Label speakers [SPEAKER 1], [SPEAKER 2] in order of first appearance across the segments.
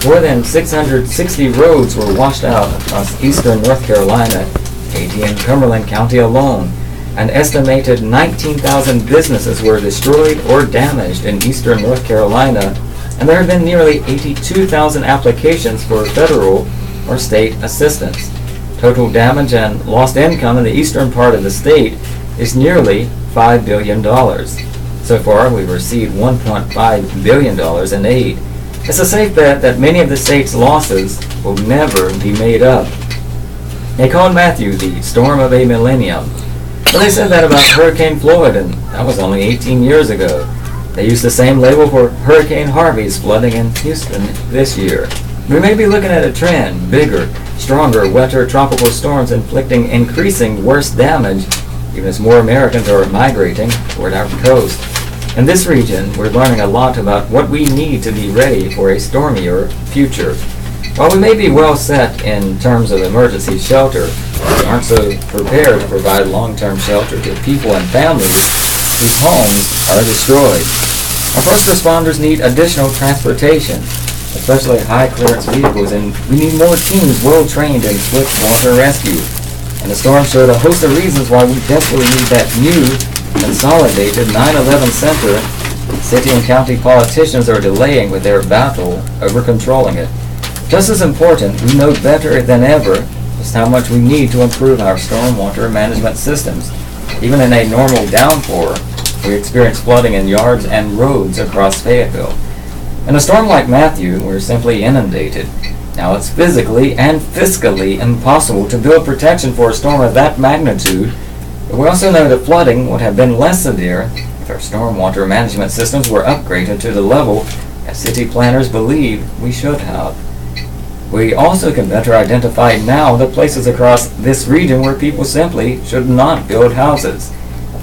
[SPEAKER 1] More than 660 roads were washed out across eastern North Carolina, Katy and Cumberland County alone. An estimated 19,000 businesses were destroyed or damaged in eastern North Carolina, and there have been nearly 82,000 applications for federal or state assistance. Total damage and lost income in the eastern part of the state is nearly $5 billion. So far, we've received $1.5 billion in aid. It's a safe bet that many of the state's losses will never be made up. They called Matthew the storm of a millennium. Well, they said that about Hurricane Floyd, and that was only 18 years ago. They used the same label for Hurricane Harvey's flooding in Houston this year. We may be looking at a trend: bigger, stronger, wetter tropical storms inflicting increasing worse damage, even as more Americans are migrating toward our coast. In this region, we're learning a lot about what we need to be ready for a stormier future. While we may be well set in terms of emergency shelter, we aren't so prepared to provide long-term shelter to people and families whose homes are destroyed. Our first responders need additional transportation, especially high-clearance vehicles, and we need more teams well-trained in swift water rescue. And the storm showed a host of reasons why we desperately need that new, consolidated 9/11 center. City and county politicians are delaying with their battle over controlling it. Just as important, we know better than ever just how much we need to improve our stormwater management systems. Even in a normal downpour, we experience flooding in yards and roads across Fayetteville. In a storm like Matthew, we're simply inundated. Now, it's physically and fiscally impossible to build protection for a storm of that magnitude, but we also know that flooding would have been less severe if our stormwater management systems were upgraded to the level that city planners believe we should have. We also can better identify now the places across this region where people simply should not build houses.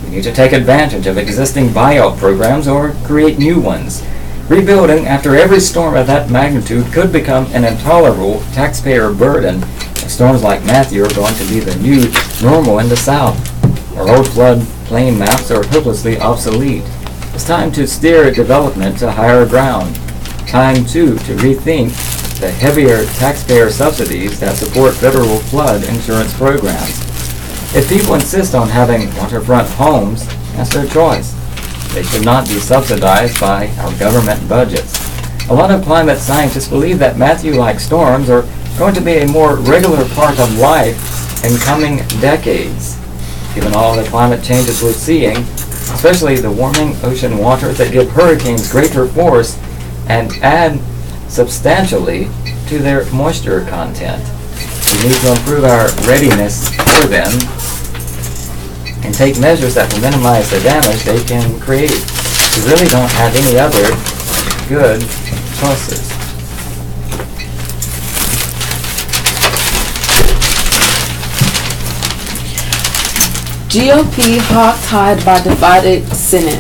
[SPEAKER 1] We need to take advantage of existing buyout programs or create new ones. Rebuilding after every storm of that magnitude could become an intolerable taxpayer burden. Storms like Matthew are going to be the new normal in the South. Our old floodplain maps are hopelessly obsolete. It's time to steer development to higher ground. Time, too, to rethink the heavier taxpayer subsidies that support federal flood insurance programs. If people insist on having waterfront homes, that's their choice. They should not be subsidized by our government budgets. A lot of climate scientists believe that Matthew-like storms are going to be a more regular part of life in coming decades. Given all the climate changes we're seeing, especially the warming ocean waters that give hurricanes greater force and add substantially to their moisture content. We need to improve our readiness for them and take measures that will minimize the damage they can create. We really don't have any other good choices.
[SPEAKER 2] GOP hog-tied by divided Senate.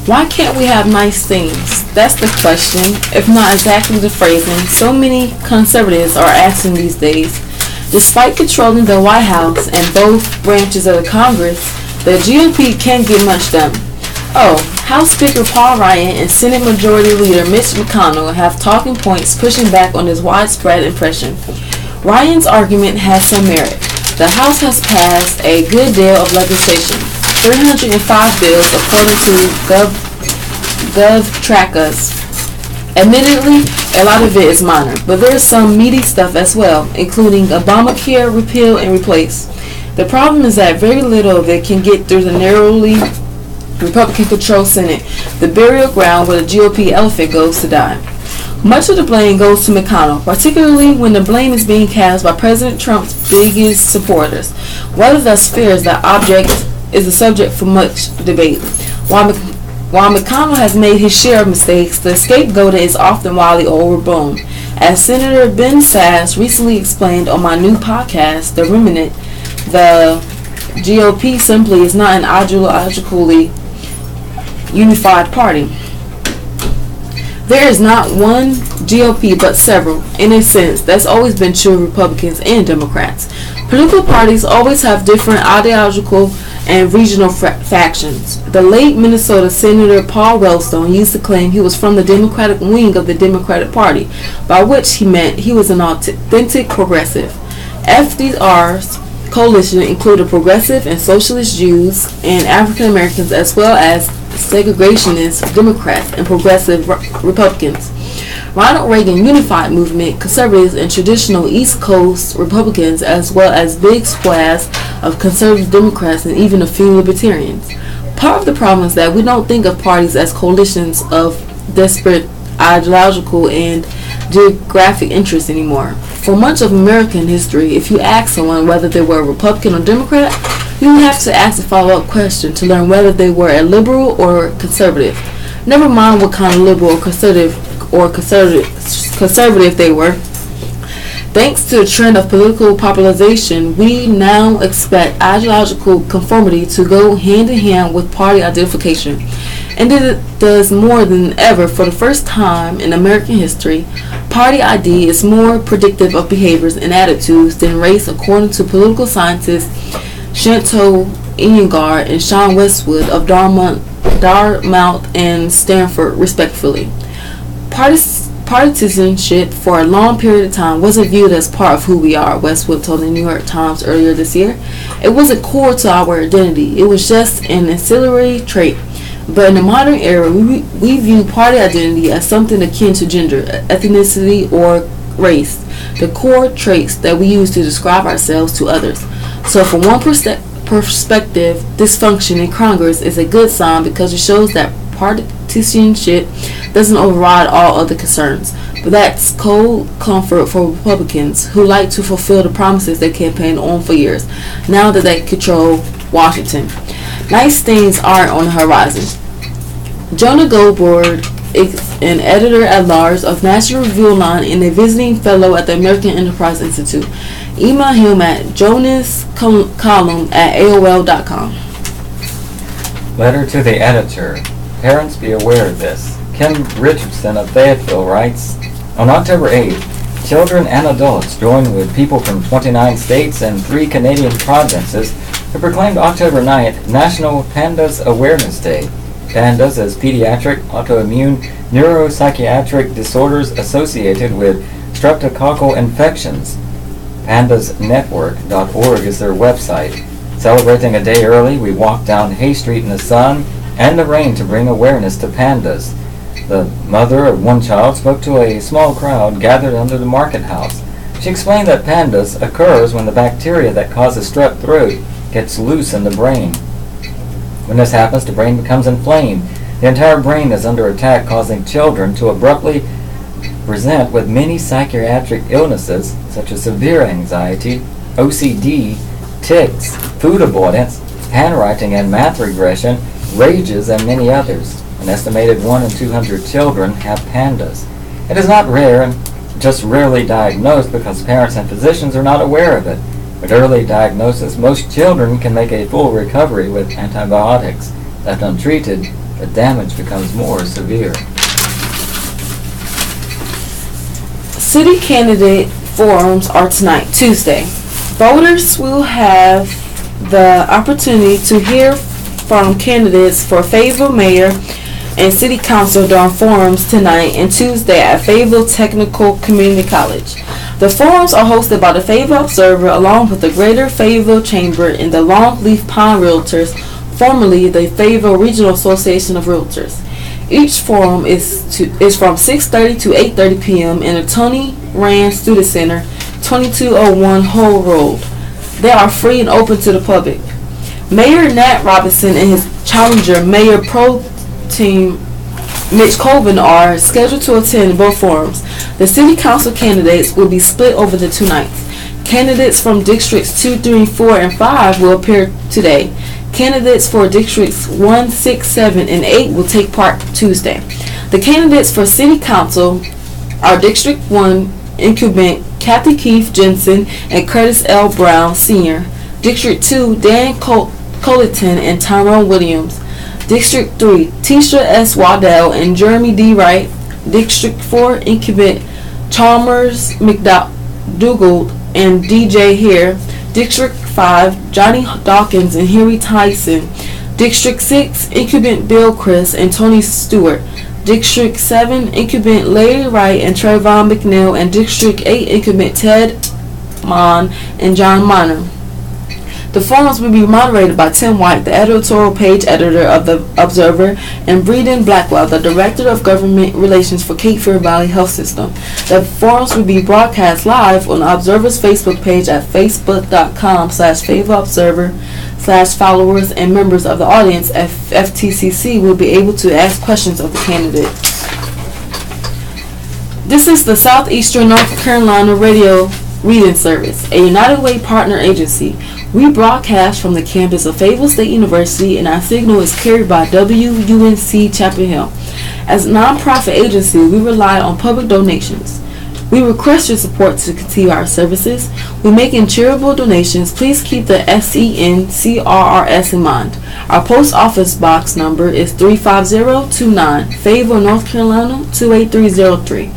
[SPEAKER 2] Why can't we have nice things? That's the question, if not exactly the phrasing, so many conservatives are asking these days. Despite controlling the White House and both branches of the Congress, the GOP can't get much done. Oh, House Speaker Paul Ryan and Senate Majority Leader Mitch McConnell have talking points pushing back on this widespread impression. Ryan's argument has some merit. The House has passed a good deal of legislation, 305 bills according to GovTrackers. Admittedly, a lot of it is minor, but there's some meaty stuff as well, including Obamacare repeal and replace. The problem is that very little of it can get through the narrowly Republican-controlled Senate, the burial ground where the GOP elephant goes to die. Much of the blame goes to McConnell, particularly when the blame is being cast by President Trump's biggest supporters. Whether thus fears that object is the subject for much debate. While McConnell has made his share of mistakes, the scapegoat is often wildly overblown. As Senator Ben Sass recently explained on my new podcast, The Remnant, the GOP simply is not an ideologically unified party. There is not one GOP but several. In a sense, that's always been true of Republicans and Democrats. Political parties always have different ideological and regional factions. The late Minnesota Senator Paul Wellstone used to claim he was from the Democratic wing of the Democratic Party, by which he meant he was an authentic progressive. FDR's coalition included progressive and socialist Jews and African Americans, as well as segregationist Democrats and progressive Republicans. Ronald Reagan unified movement, conservatives and traditional East Coast Republicans, as well as big swaths of conservative Democrats and even a few libertarians. Part of the problem is that we don't think of parties as coalitions of disparate ideological and geographic interests anymore. For much of American history, if you ask someone whether they were a Republican or Democrat, you would have to ask a follow-up question to learn whether they were a liberal or conservative. Never mind what kind of liberal or conservative they were. Thanks to the trend of political popularization, we now expect ideological conformity to go hand in hand with party identification. And it does more than ever. For the first time in American history, party ID is more predictive of behaviors and attitudes than race, according to political scientists Shanto Iyengar and Sean Westwood of Dartmouth and Stanford, respectively. Partisanship for a long period of time wasn't viewed as part of who we are, Westwood told the New York Times earlier this year. It wasn't core to our identity. It was just an ancillary trait. But in the modern era, we view party identity as something akin to gender, ethnicity, or race, the core traits that we use to describe ourselves to others. So from one perspective, dysfunction in Congress is a good sign because it shows that partisanship doesn't override all other concerns. But that's cold comfort for Republicans who like to fulfill the promises they campaigned on for years, now that they control Washington. Nice things aren't on the horizon. Jonah Goldberg is an editor-at-large of National Review Online and a visiting fellow at the American Enterprise Institute. Email him at jonascolumn@aol.com.
[SPEAKER 1] Letter to the editor. Parents, be aware of this. Kim Richardson of Fayetteville writes, on October 8th, children and adults joined with people from 29 states and 3 Canadian provinces who proclaimed October 9th National Pandas Awareness Day. Pandas as pediatric autoimmune neuropsychiatric disorders associated with streptococcal infections. Pandasnetwork.org is their website. Celebrating a day early, we walked down Hay Street in the sun and the rain to bring awareness to pandas. The mother of one child spoke to a small crowd gathered under the market house. She explained that pandas occurs when the bacteria that causes strep throat gets loose in the brain. When this happens, the brain becomes inflamed. The entire brain is under attack, causing children to abruptly present with many psychiatric illnesses such as severe anxiety, OCD, tics, food avoidance, handwriting and math regression, rages, and many others. An estimated 1 in 200 children have pandas. It is not rare and just rarely diagnosed because parents and physicians are not aware of it. With early diagnosis, most children can make a full recovery with antibiotics. Left untreated, the damage becomes more severe.
[SPEAKER 2] City candidate forums are tonight, Tuesday. Voters will have the opportunity to hear from candidates for Fayetteville Mayor and City Council during forums tonight and Tuesday at Fayetteville Technical Community College. The forums are hosted by the Fayetteville Observer along with the Greater Fayetteville Chamber and the Longleaf Pine Realtors, formerly the Fayetteville Regional Association of Realtors. Each forum is from 6:30 to 8:30 p.m. in the Tony Rand Student Center, 2201 Hull Road. They are free and open to the public. Mayor Nat Robinson and his challenger, Mayor Pro Tem Mitch Colvin, are scheduled to attend both forums. The City Council candidates will be split over the 2 nights. Candidates from Districts 2, 3, 4, and 5 will appear today. Candidates for Districts 1, 6, 7, and 8 will take part Tuesday. The candidates for City Council are District 1 incumbent Kathy Keith Jensen and Curtis L. Brown Sr., District 2 Dan Colleton and Tyrone Williams, District 3 Tisha S. Waddell and Jeremy D. Wright, District 4 incumbent Chalmers McDougald and DJ Hare, District 5, Johnny Dawkins and Henry Tyson. District 6, incumbent Bill Chris and Tony Stewart. District 7, incumbent Larry Wright and Trayvon McNeil. And District 8, incumbent Ted Mon and John Minor. The forums will be moderated by Tim White, the editorial page editor of the Observer, and Breeden Blackwell, the director of government relations for Cape Fear Valley Health System. The forums will be broadcast live on the Observer's Facebook page at facebook.com/Fayetteville Observer /followers, and members of the audience at FTCC will be able to ask questions of the candidates. This is the Southeastern North Carolina Radio Reading Service, a United Way partner agency. We broadcast from the campus of Fayetteville State University, and our signal is carried by WUNC Chapel Hill. As a nonprofit agency, we rely on public donations. We request your support to continue our services. We make charitable donations. Please keep the SENCRRS in mind. Our post office box number is 35029, Fayetteville, North Carolina 28303.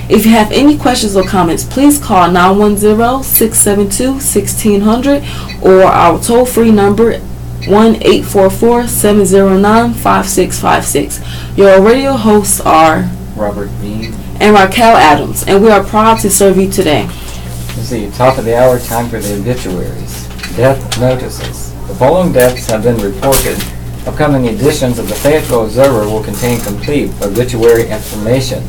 [SPEAKER 2] If you have any questions or comments, please call 910-672-1600 or our toll-free number 1-844-709-5656. Your radio hosts are
[SPEAKER 1] Robert Meade
[SPEAKER 2] and Raquel Adams, and we are proud to serve you today.
[SPEAKER 1] Let's see, top of the hour, time for the obituaries. Death notices. The following deaths have been reported. Upcoming editions of the Fayetteville Observer will contain complete obituary information.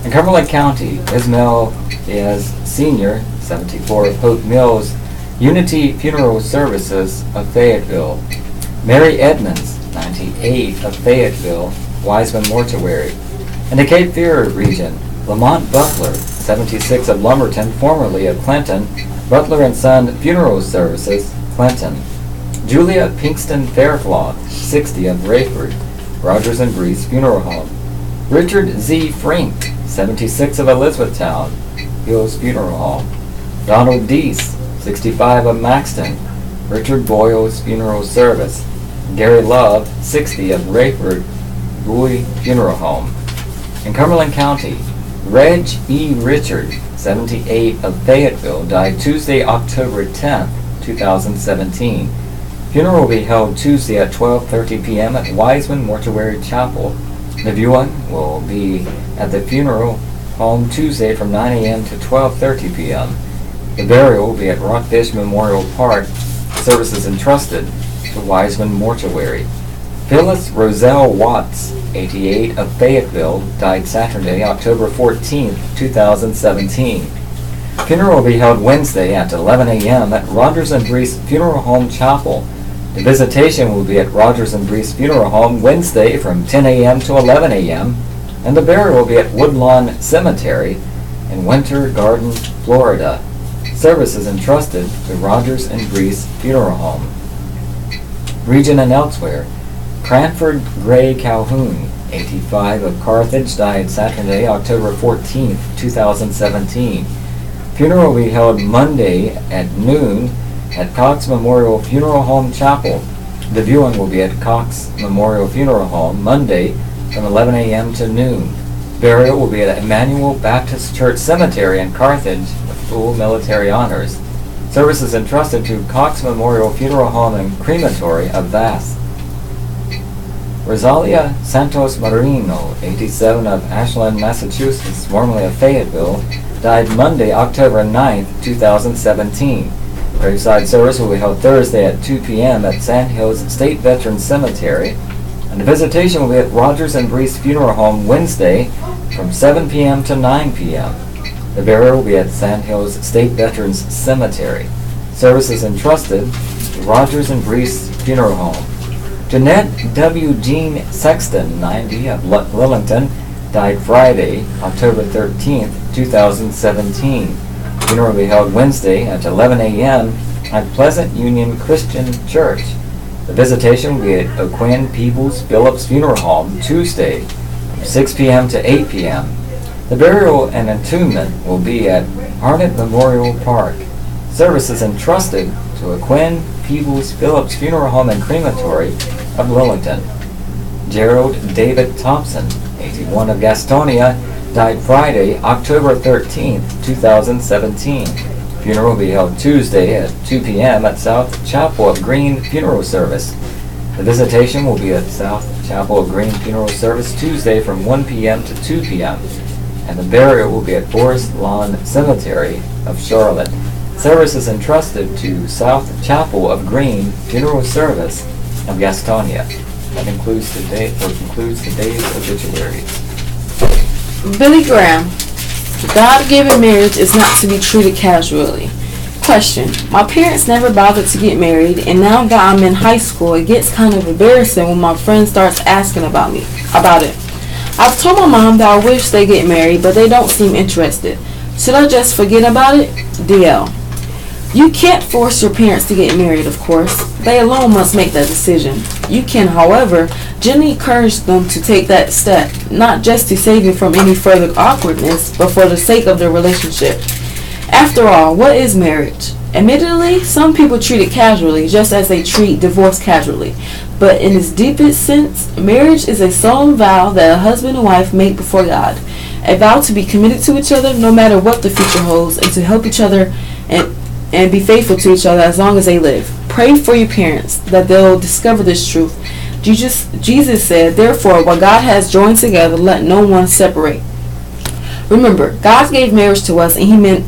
[SPEAKER 1] In Cumberland County, Ismail Diaz Sr., 74 of Hope Mills, Unity Funeral Services of Fayetteville. Mary Edmonds, 98 of Fayetteville, Wiseman Mortuary. In the Cape Fear region, Lamont Butler, 76 of Lumberton, formerly of Clinton, Butler and Son Funeral Services, Clinton. Julia Pinkston Faircloth, 60 of Rayford, Rogers and Breeze Funeral Home. Richard Z. Frink, 76 of Elizabethtown, Hills Funeral Home. Donald Deese, 65 of Maxton, Richard Boyle's Funeral Service. Gary Love, 60 of Rayford, Bowie Funeral Home. In Cumberland County, Reg E. Richard, 78 of Fayetteville, died Tuesday, October 10th, 2017. Funeral will be held Tuesday at 12:30 p.m. at Wiseman Mortuary Chapel. The viewing will be at the funeral home Tuesday from 9 a.m. to 12:30 p.m. The burial will be at Rockfish Memorial Park. Services entrusted to Wiseman Mortuary. Phyllis Roselle Watts, 88 of Fayetteville, died Saturday, October 14th, 2017. Funeral will be held Wednesday at 11 a.m. at Rogers and Breese Funeral Home Chapel. The visitation will be at Rogers and Breese Funeral Home Wednesday from 10 a.m. to 11 a.m. and the burial will be at Woodlawn Cemetery in Winter Garden, Florida. Services entrusted to Rogers and Breese Funeral Home. Region and elsewhere. Cranford Gray Calhoun, 85 of Carthage, died Saturday, October 14th, 2017. Funeral will be held Monday at noon at Cox Memorial Funeral Home Chapel. The viewing will be at Cox Memorial Funeral Home Monday from 11 a.m. to noon. Burial will be at Emmanuel Baptist Church Cemetery in Carthage with full military honors. Services entrusted to Cox Memorial Funeral Home and Crematory of Vass. Rosalia Santos Marino, 87 of Ashland, Massachusetts, formerly of Fayetteville, died Monday, October 9th, 2017. Graveside service will be held Thursday at 2 p.m. at Sand Hills State Veterans Cemetery, and the visitation will be at Rogers and Breese Funeral Home Wednesday from 7 p.m. to 9 p.m. The burial will be at Sand Hills State Veterans Cemetery. Services entrusted to Rogers and Breese Funeral Home. Jeanette W. Jean Sexton, 90 of Lillington, died Friday, October 13th, 2017. Funeral will be held Wednesday at 11 a.m. at Pleasant Union Christian Church. The visitation will be at O'Quinn Peebles Phillips Funeral Home Tuesday from 6 p.m. to 8 p.m. The burial and entombment will be at Harnett Memorial Park. Services entrusted to O'Quinn Peebles Phillips Funeral Home and Crematory of Lillington. Gerald David Thompson, 81 of Gastonia, died Friday, October 13th, 2017. Funeral will be held Tuesday at 2 p.m. at South Chapel of Green Funeral Service. The visitation will be at South Chapel of Green Funeral Service Tuesday from 1 p.m. to 2 p.m. And the burial will be at Forest Lawn Cemetery of Charlotte. Service is entrusted to South Chapel of Green Funeral Service of Gastonia. That concludes today's obituaries.
[SPEAKER 2] Billy Graham. God-given marriage is not to be treated casually. Question. My parents never bothered to get married, and now that I'm in high school, it gets kind of embarrassing when my friend starts asking about it. I've told my mom that I wish they get married, but they don't seem interested. Should I just forget about it? DL. You can't force your parents to get married, of course. They alone must make that decision. You can, however, gently encourage them to take that step, not just to save you from any further awkwardness, but for the sake of their relationship. After all, what is marriage? Admittedly, some people treat it casually, just as they treat divorce casually. But in its deepest sense, marriage is a solemn vow that a husband and wife make before God. A vow to be committed to each other no matter what the future holds, and to help each other and be faithful to each other as long as they live. Pray for your parents that they'll discover this truth. Jesus said, therefore, what God has joined together, let no one separate. Remember, God gave marriage to us, and He meant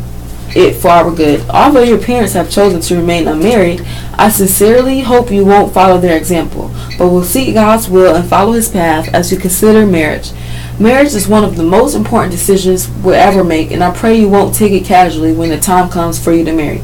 [SPEAKER 2] it for our good. Although your parents have chosen to remain unmarried, I sincerely hope you won't follow their example, but will seek God's will and follow His path as you consider marriage. Marriage is one of the most important decisions we'll ever make, and I pray you won't take it casually when the time comes for you to marry.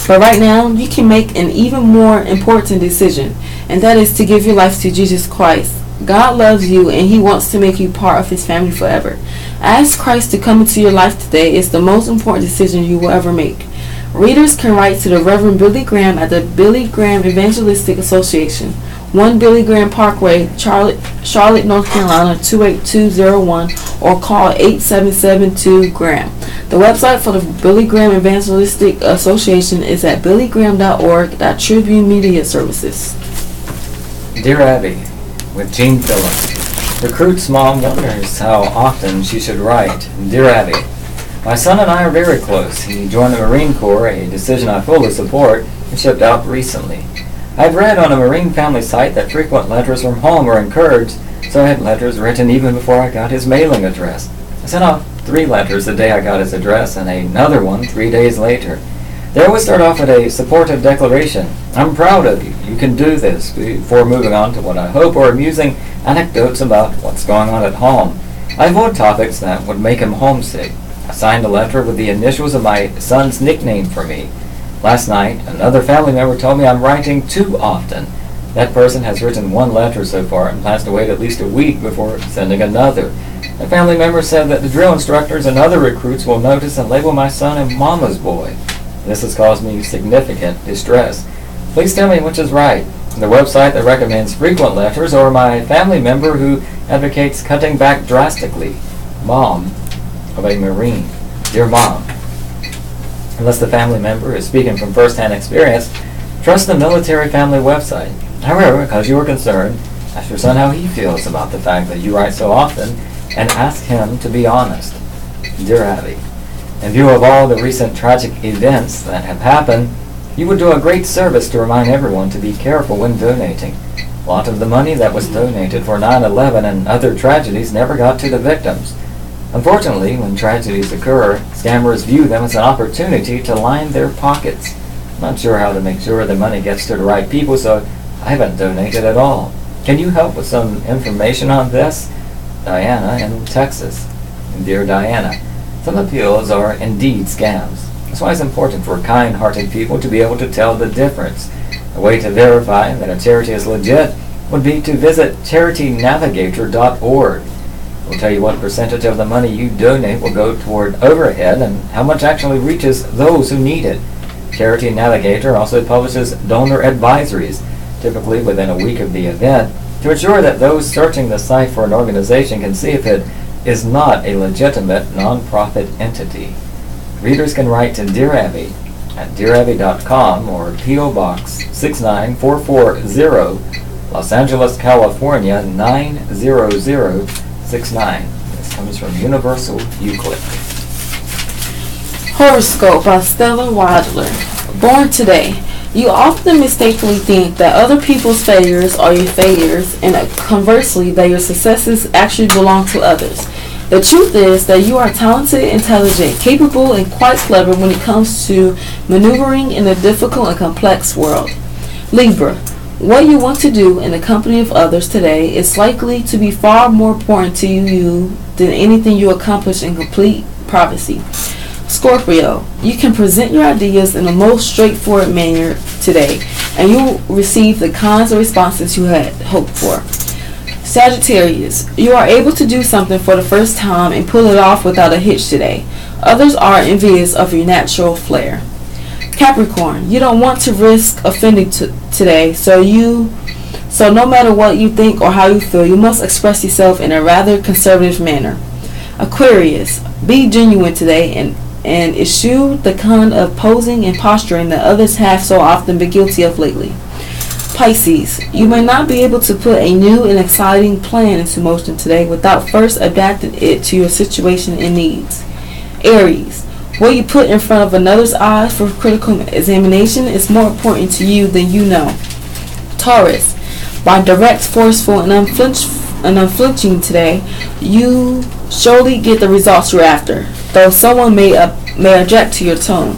[SPEAKER 2] But right now, you can make an even more important decision, and that is to give your life to Jesus Christ. God loves you, and He wants to make you part of His family forever. Ask Christ to come into your life today. It's the most important decision you will ever make. Readers can write to the Reverend Billy Graham at the Billy Graham Evangelistic Association, 1 Billy Graham Parkway, Charlotte, North Carolina, 28201, or call 8772-GRAHAM. The website for the Billy Graham Evangelistic Association is at billygraham.org.Tribune Media Services.
[SPEAKER 1] Dear Abby, with Gene Phillips. Recruit's mom wonders how often she should write. Dear Abby, my son and I are very close. He joined the Marine Corps, a decision I fully support, and shipped out recently. I've read on a Marine family site that frequent letters from home are encouraged, so I had letters written even before I got his mailing address. I sent out 3 letters the day I got his address, and another one 3 days later. They always start off with a supportive declaration. I'm proud of you. You can do this, before moving on to what I hope are amusing anecdotes about what's going on at home. I avoid topics that would make him homesick. I signed a letter with the initials of my son's nickname for me. Last night, another family member told me I'm writing too often. That person has written 1 letter so far and plans to wait at least a week before sending another. A family member said that the drill instructors and other recruits will notice and label my son a mama's boy. This has caused me significant distress. Please tell me which is right. The website that recommends frequent letters, or my family member who advocates cutting back drastically. Mom of a Marine. Dear Mom, unless the family member is speaking from first-hand experience, trust the military family website. However, because you are concerned, ask your son how he feels about the fact that you write so often, and ask him to be honest. Dear Abby, in view of all the recent tragic events that have happened, you would do a great service to remind everyone to be careful when donating. A lot of the money that was donated for 9/11 and other tragedies never got to the victims. Unfortunately, when tragedies occur, scammers view them as an opportunity to line their pockets. I'm not sure how to make sure the money gets to the right people, so I haven't donated at all. Can you help with some information on this? Diana in Texas. Dear Diana, some appeals are indeed scams. That's why it's important for kind-hearted people to be able to tell the difference. A way to verify that a charity is legit would be to visit charitynavigator.org. It will tell you what percentage of the money you donate will go toward overhead and how much actually reaches those who need it. Charity Navigator also publishes donor advisories, typically within a week of the event, to ensure that those searching the site for an organization can see if it is not a legitimate nonprofit entity. Readers can write to Dear Abby at dearabby.com or P.O. Box 69440, Los Angeles, California 90069. This comes from Universal Euclid.
[SPEAKER 2] Horoscope by Stella Wadler. Born today. You often mistakenly think that other people's failures are your failures, and conversely, that your successes actually belong to others. The truth is that you are talented, intelligent, capable, and quite clever when it comes to maneuvering in a difficult and complex world. Libra. What you want to do in the company of others today is likely to be far more important to you than anything you accomplish in complete privacy. Scorpio, you can present your ideas in the most straightforward manner today, and you will receive the kinds of responses you had hoped for. Sagittarius, you are able to do something for the first time and pull it off without a hitch today. Others are envious of your natural flair. Capricorn, you don't want to risk offending today, so no matter what you think or how you feel, you must express yourself in a rather conservative manner. Aquarius, be genuine today and eschew the kind of posing and posturing that others have so often been guilty of lately. Pisces, you may not be able to put a new and exciting plan into motion today without first adapting it to your situation and needs. Aries, what you put in front of another's eyes for critical examination is more important to you than you know. Taurus, by direct, forceful, and unflinching today, you surely get the results you're after, though someone may object to your tone.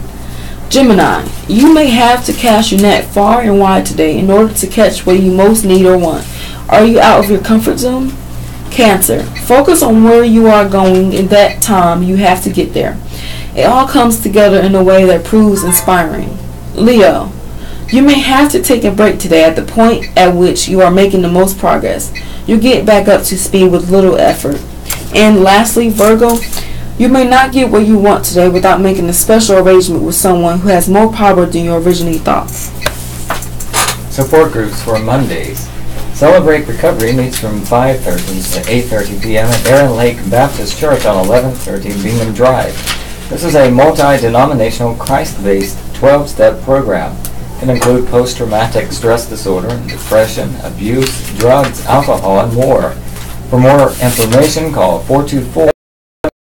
[SPEAKER 2] Gemini, you may have to cast your net far and wide today in order to catch what you most need or want. Are you out of your comfort zone? Cancer, focus on where you are going in that time you have to get there. It all comes together in a way that proves inspiring. Leo, you may have to take a break today at the point at which you are making the most progress. You'll get back up to speed with little effort. And lastly, Virgo, you may not get what you want today without making a special arrangement with someone who has more power than you originally thought.
[SPEAKER 1] Support groups for Mondays. Celebrate Recovery meets from 5:30 to 8:30 p.m. at Aaron Lake Baptist Church on 1130 Bingham Drive. This is a multi-denominational Christ-based 12-step program. It can include post-traumatic stress disorder, depression, abuse, drugs, alcohol, and more. For more information, call 424